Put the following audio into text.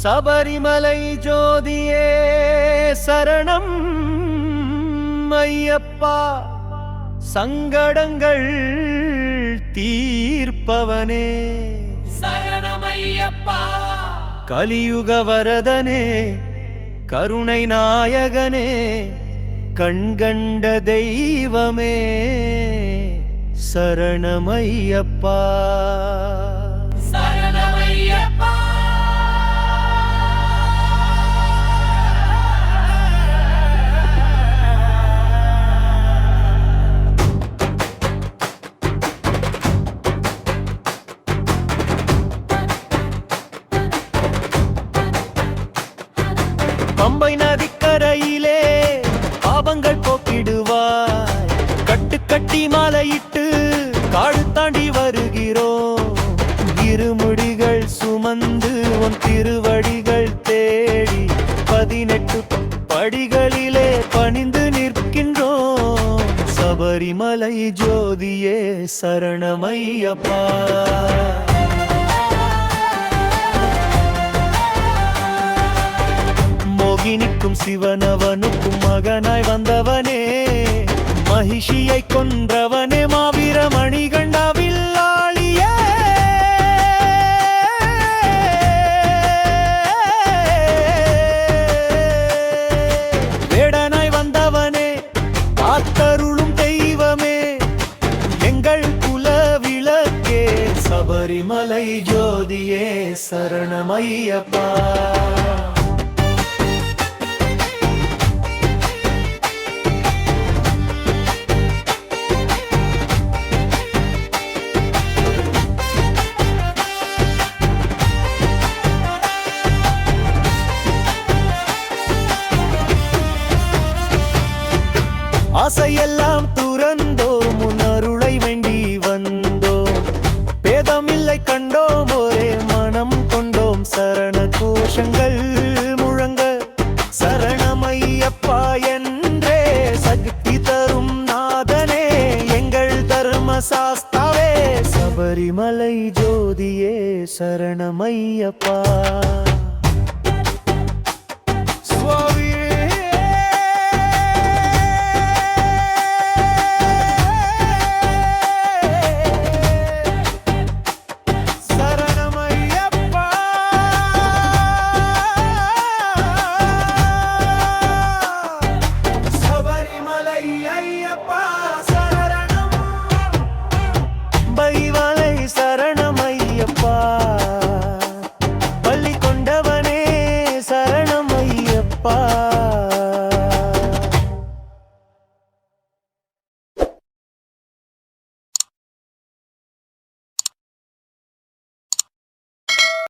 சபரிமலை ஜோதியே சரணம் ஐயப்பா, சங்கடங்கள் தீர்ப்பவனே சரணம் ஐயப்பா, கலியுக வரதனே கருணை நாயகனே கண்கண்ட தெய்வமே சரணமையப்பா சரணம் ஐயப்பா. பம்பை நதிக்கரையிலே பாவங்கள் போக்கிடுவாய், கட்டு கட்டி மாலையிட்டு காடு தாண்டி வருகிறோம். இருமுடிகள் சுமந்து உன் திருவடிகள் தேடி 18 படிகளிலே பணிந்து நிற்கின்றோம். சபரிமலை ஜோதியே சரணமையப்பா, மோகினிக்கும் சிவனவனுக்கும் மகனாய் வந்தவனே, மகிஷியை கொன்றவனே, மாவீர மணிகண்டாவில்லாளியே, வேடனாய் வந்தவனே, காத்தருளும் தெய்வமே, எங்கள் குல விளக்கே சபரிமலை ஜோதியே சரணமையப்பா. ஆசையெல்லாம் துறந்தோம், உன் அருளை வேண்டி வந்தோம், பேதமில்லை கண்டோம், ஒரே மனம் கொண்டோம். சரண கோஷங்கள் முழங்க சரணமையப்பா என்றே சக்தி தரும் நாதனே, எங்கள் தர்ம சாஸ்தாவே சபரிமலை ஜோதியே சரணமையப்பா. பைவலை சரணமையப்பா, பள்ளி கொண்டவனே சரணமையப்பா.